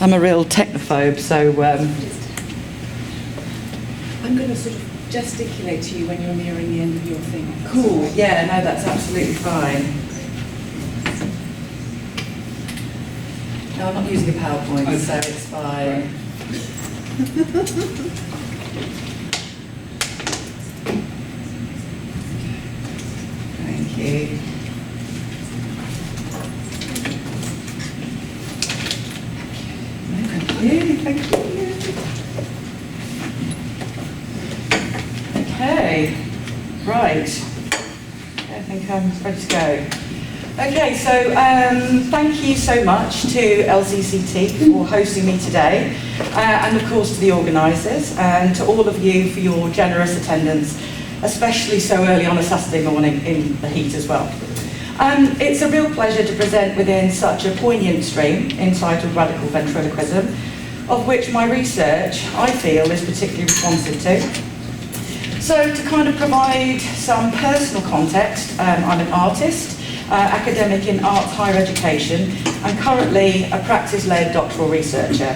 I'm a real technophobe, so... I'm going to sort of gesticulate to you when you're nearing the end of your thing. Cool, yeah, no, that's absolutely fine. No, I'm not using a PowerPoint, okay. So it's fine. Thank you. Thank you. Okay, right. I think I'm ready to go. Okay, so thank you so much to LCCT for hosting me today, and of course to the organisers, and to all of you for your generous attendance, especially so early on a Saturday morning in the heat as well. It's a real pleasure to present within such a poignant stream entitled Radical Ventriloquism, of which my research, I feel, is particularly responsive to. So to kind of provide some personal context, I'm an artist, academic in arts higher education, and currently a practice-led doctoral researcher.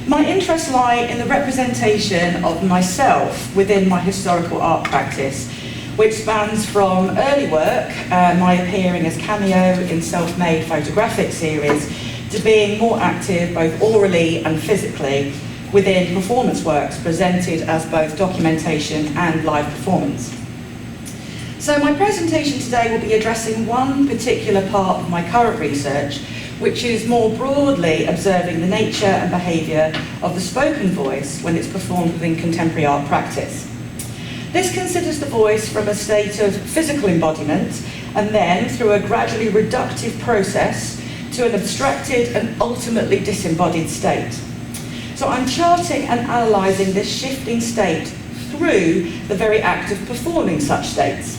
My interests lie in the representation of myself within my historical art practice, which spans from early work, my appearing as cameo in self-made photographic series, to being more active both orally and physically within performance works presented as both documentation and live performance. So my presentation today will be addressing one particular part of my current research, which is more broadly observing the nature and behaviour of the spoken voice when it's performed within contemporary art practice. This considers the voice from a state of physical embodiment and then through a gradually reductive process to an abstracted and ultimately disembodied state. So I'm charting and analysing this shifting state through the very act of performing such states.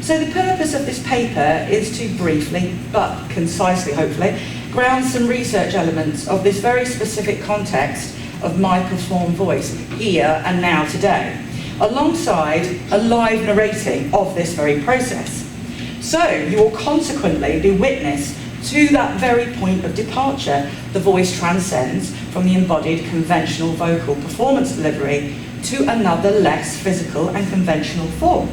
So the purpose of this paper is to briefly, but concisely hopefully, ground some research elements of this very specific context of my performed voice here and now today, alongside a live narrating of this very process. So you will consequently be witness to that very point of departure the voice transcends from the embodied conventional vocal performance delivery to another less physical and conventional form.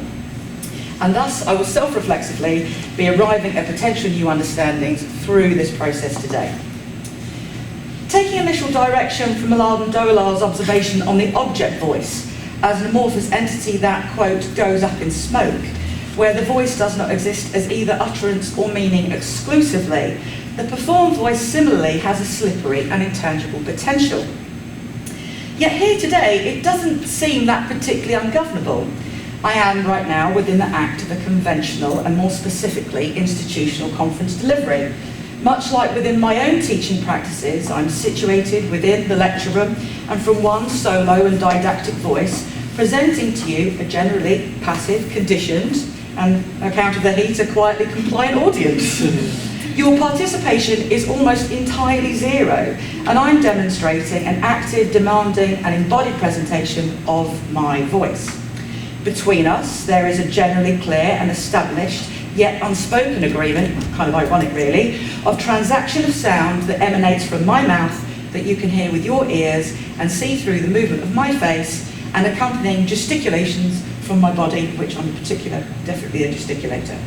And thus I will self-reflexively be arriving at potential new understandings through this process today. Taking initial direction from Millard and Dolar's observation on the object voice as an amorphous entity that, quote, goes up in smoke, where the voice does not exist as either utterance or meaning exclusively, the performed voice similarly has a slippery and intangible potential. Yet here today, it doesn't seem that particularly ungovernable. I am right now within the act of a conventional and more specifically institutional conference delivery. Much like within my own teaching practices, I'm situated within the lecture room and from one solo and didactic voice, presenting to you a generally passive, conditioned, and on account of the heat, a quietly compliant audience. Your participation is almost entirely zero, and I'm demonstrating an active, demanding, and embodied presentation of my voice. Between us, there is a generally clear and established, yet unspoken agreement, kind of ironic really, of transaction of sound that emanates from my mouth that you can hear with your ears and see through the movement of my face and accompanying gesticulations from my body, which I'm in particular definitely a gesticulator.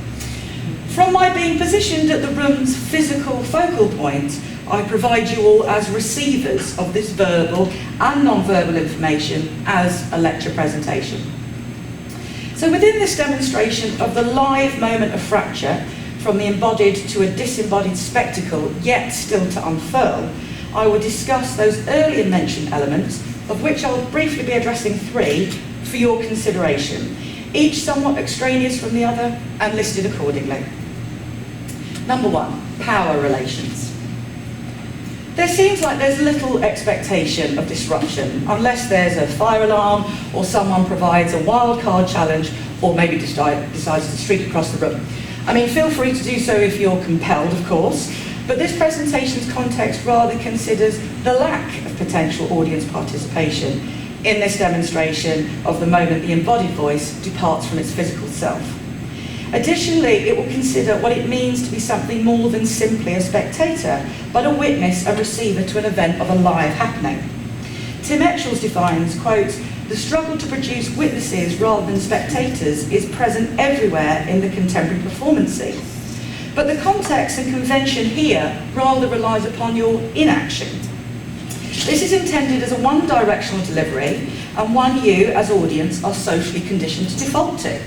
From my being positioned at the room's physical focal point, I provide you all as receivers of this verbal and non-verbal information as a lecture presentation. So within this demonstration of the live moment of fracture, from the embodied to a disembodied spectacle, yet still to unfurl, I will discuss those earlier mentioned elements, of which I'll briefly be addressing 3 for your consideration, each somewhat extraneous from the other and listed accordingly. Number 1, power relations. There seems like there's little expectation of disruption unless there's a fire alarm or someone provides a wild card challenge or maybe decides to streak across the room. I mean, feel free to do so if you're compelled, of course, but this presentation's context rather considers the lack of potential audience participation in this demonstration of the moment the embodied voice departs from its physical self. Additionally, it will consider what it means to be something more than simply a spectator, but a witness and receiver to an event of a live happening. Tim Etchells defines, quote, "The struggle to produce witnesses rather than spectators is present everywhere in the contemporary performance scene. But the context and convention here rather relies upon your inaction. This is intended as a one-directional delivery and one you, as audience, are socially conditioned to default to.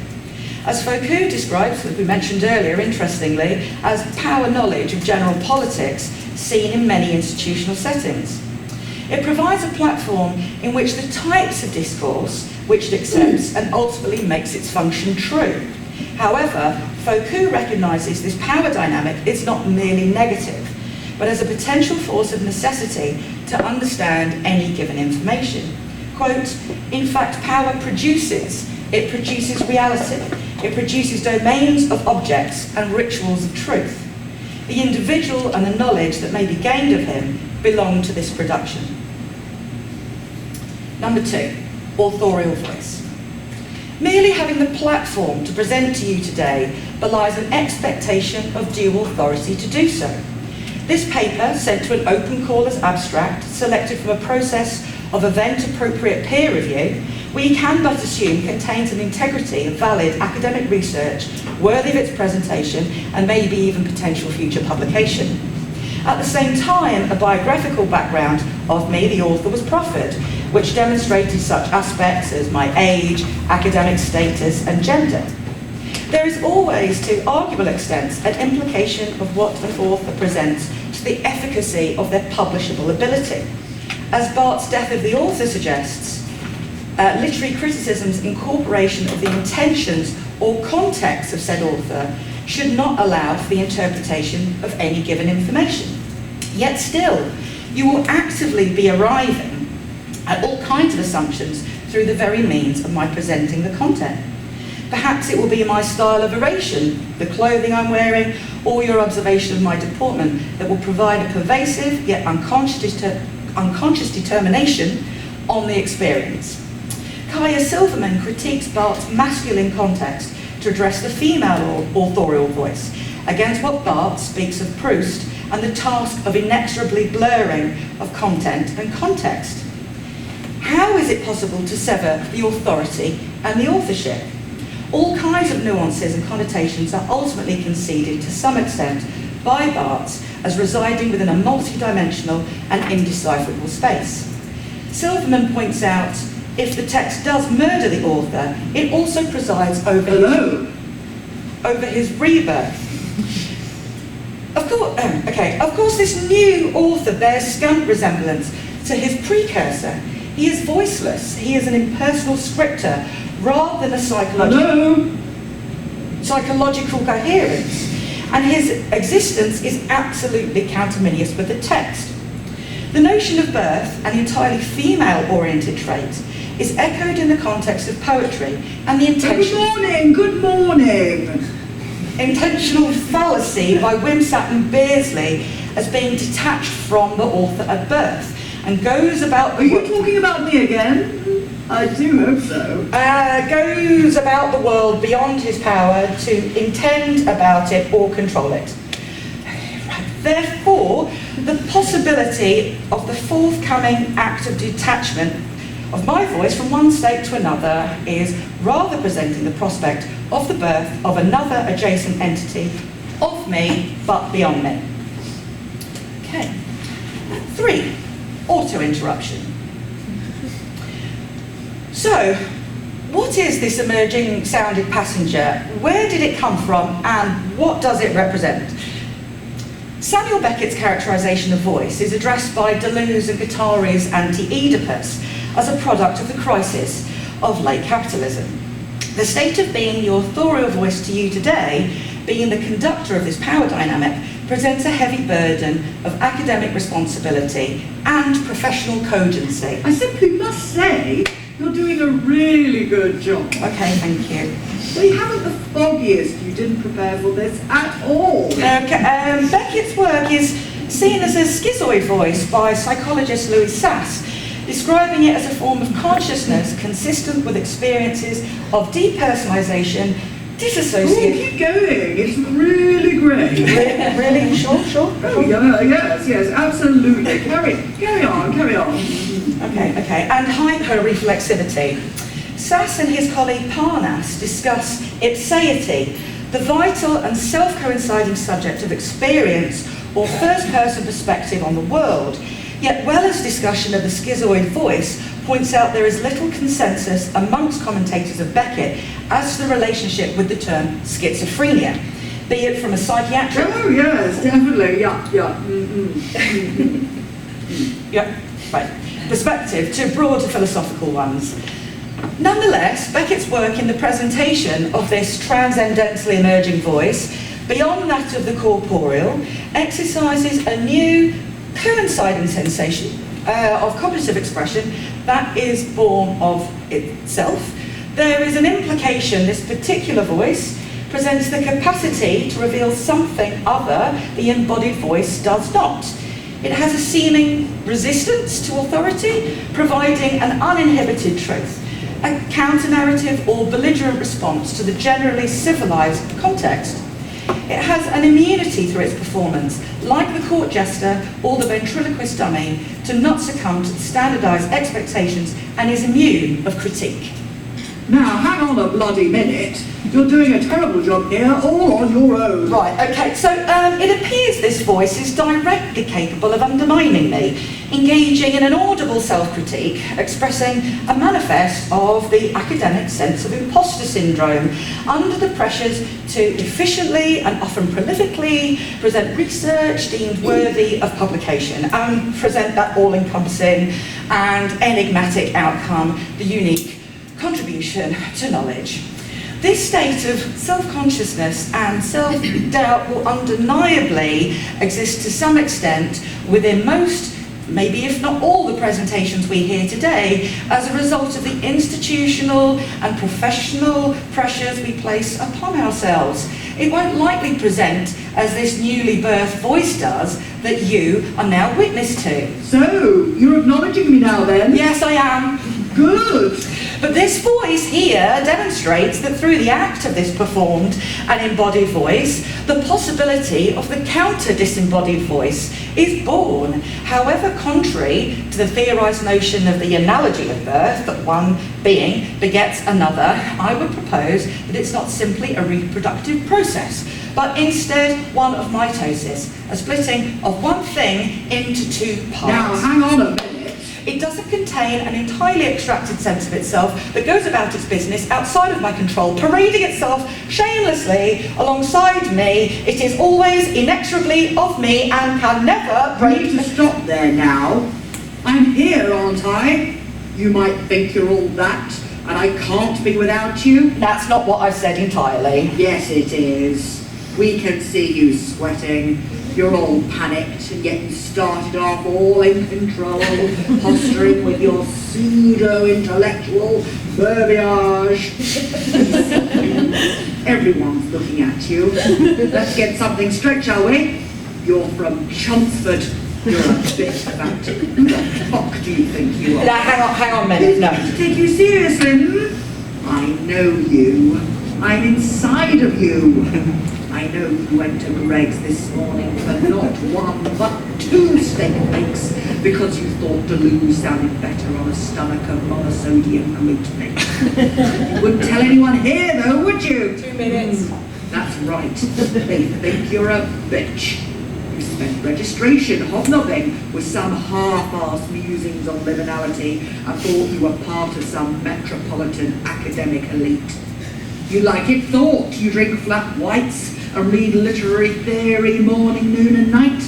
As Foucault describes, as we mentioned earlier, interestingly, as power knowledge of general politics seen in many institutional settings. It provides a platform in which the types of discourse which it accepts and ultimately makes its function true. However, Foucault recognises this power dynamic is not merely negative, but as a potential force of necessity to understand any given information. Quote, "In fact, power produces reality. It produces domains of objects and rituals of truth. The individual and the knowledge that may be gained of him belong to this production." Number 2, authorial voice. Merely having the platform to present to you today belies an expectation of due authority to do so. This paper, sent to an open call as abstract, selected from a process of event-appropriate peer review, we can but assume contains an integrity of valid academic research worthy of its presentation and maybe even potential future publication. At the same time, a biographical background of me, the author, was proffered, which demonstrated such aspects as my age, academic status, and gender. There is always, to arguable extents, an implication of what an author presents to the efficacy of their publishable ability. As Barth's Death of the Author suggests, literary criticism's incorporation of the intentions or context of said author should not allow for the interpretation of any given information. Yet still, you will actively be arriving at all kinds of assumptions through the very means of my presenting the content. Perhaps it will be my style of oration, the clothing I'm wearing, or your observation of my deportment that will provide a pervasive yet unconscious determination on the experience. Kaya Silverman critiques Barth's masculine context to address the female authorial voice, against what Barth speaks of Proust and the task of inexorably blurring of content and context. How is it possible to sever the authority and the authorship? All kinds of nuances and connotations are ultimately conceded to some extent by Barthes as residing within a multidimensional and indecipherable space. Silverman points out, if the text does murder the author, it also presides over his rebirth. Of course, this new author bears scant resemblance to his precursor. He is voiceless. He is an impersonal scripter rather than a psychological coherence. And his existence is absolutely counterminious with the text. The notion of birth, an entirely female-oriented trait, is echoed in the context of poetry and the Good morning. intentional fallacy by Wimsatt and Beardsley as being detached from the author at birth and goes about the Are you talking about me again? I do hope so. Goes about the world beyond his power to intend about it or control it. Therefore, the possibility of the forthcoming act of detachment of my voice from one state to another is rather presenting the prospect of the birth of another adjacent entity of me, but beyond me. Okay. 3, auto-interruption. So, what is this emerging sounded passenger? Where did it come from and what does it represent? Samuel Beckett's characterisation of voice is addressed by Deleuze and Guattari's Anti-Oedipus as a product of the crisis of late capitalism. The state of being, the authorial voice to you today, being the conductor of this power dynamic, presents a heavy burden of academic responsibility and professional cogency. I simply must say, you're doing a really good job. Okay, thank you. We haven't the foggiest you didn't prepare for this at all. Okay, Beckett's work is seen as a schizoid voice by psychologist Louis Sass, describing it as a form of consciousness consistent with experiences of depersonalization, disassociate. keep going. It's really great. Really? Sure? Oh, yeah, yes, absolutely. Carry on. Okay. And hyperreflexivity. Sass and his colleague Parnas discuss ipseity, the vital and self-coinciding subject of experience or first-person perspective on the world. Yet Weller's discussion of the schizoid voice points out there is little consensus amongst commentators of Beckett as to the relationship with the term schizophrenia, be it from a psychiatric... Oh, yes, definitely, yeah. Yeah, right. Perspective to broader philosophical ones. Nonetheless, Beckett's work in the presentation of this transcendentally emerging voice, beyond that of the corporeal, exercises a new coinciding sensation of cognitive expression that is born of itself. There is an implication this particular voice presents the capacity to reveal something other the embodied voice does not. It has a seeming resistance to authority, providing an uninhibited truth, a counter-narrative or belligerent response to the generally civilized context. It has an immunity through its performance, like the court jester or the ventriloquist dummy, to not succumb to the standardized expectations and is immune of critique. Now, hang on a bloody minute. You're doing a terrible job here, all on your own. Right, okay, so it appears this voice is directly capable of undermining me, engaging in an audible self-critique, expressing a manifest of the academic sense of imposter syndrome, under the pressures to efficiently and often prolifically present research deemed worthy of publication, and present that all-encompassing and enigmatic outcome, the unique contribution to knowledge. This state of self-consciousness and self-doubt will undeniably exist to some extent within most, maybe if not all, the presentations we hear today as a result of the institutional and professional pressures we place upon ourselves. It won't likely present as this newly birthed voice does that you are now witness to. So, you're acknowledging me now then? Yes, I am. Good. But this voice here demonstrates that through the act of this performed and embodied voice, the possibility of the counter-disembodied voice is born. However contrary to the theorised notion of the analogy of birth, that one being begets another, I would propose that it's not simply a reproductive process, but instead one of mitosis, a splitting of one thing into two parts. Now, hang on a minute. It doesn't contain an entirely extracted sense of itself that goes about its business outside of my control, parading itself shamelessly alongside me. It is always inexorably of me and can never I break need to stop there now. I'm here, aren't I? You might think you're all that, and I can't be without you. That's not what I said entirely. Yes, it is. We can see you sweating. You're all panicked, and yet you started off all in control, posturing with your pseudo-intellectual verbiage. Everyone's looking at you. Let's get something straight, shall we? You're from Chelmsford. You're a bit fat. Who the fuck do you think you are? Now, hang on a minute, no. To take you seriously? I know you. I'm inside of you. I know you went to Greg's this morning for not one but two steak flakes because you thought Deleuze sounded better on a stomach of monosodium glutamate. You wouldn't tell anyone here though, would you? 2 minutes. That's right. They think you're a bitch. You spent registration hobnobbing with some half-assed musings on liminality and thought you were part of some metropolitan academic elite. You like it thought, you drink flat whites and read literary theory morning, noon and night.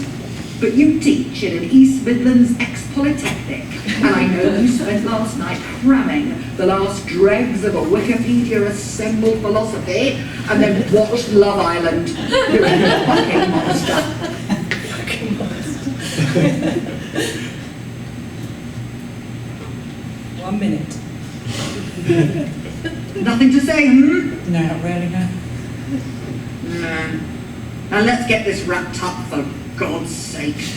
But you teach in an East Midlands ex-polytechnic, and I know you spent last night cramming the last dregs of a Wikipedia assembled philosophy and then watched Love Island. You're a fucking monster. Fucking monster. 1 minute. Nothing to say, hmm? No, not really, no. Nah. Now let's get this wrapped up for God's sake.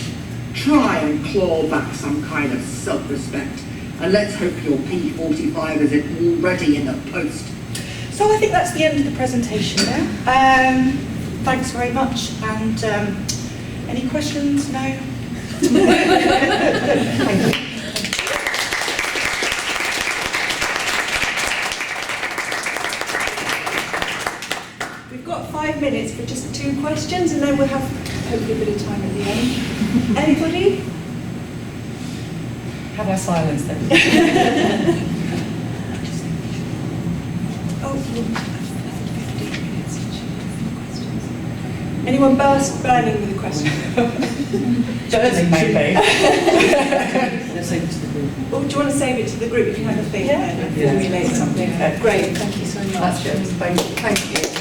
Try and claw back some kind of self-respect, and let's hope your P45 isn't already in the post. So I think that's the end of the presentation now. Thanks very much. And any questions? No? Thank you. We've got 5 minutes for just 2 questions, and then we'll have hopefully a bit of time at the end. Anybody? Have our silence then. Oh, 15 minutes. Anyone burning with a question? Burning, maybe. Let's save it to the group. Or do you want to save it to the group if you have a think Yeah. and formulate something? Yeah. Great, thank you so much. That's good. Thank you.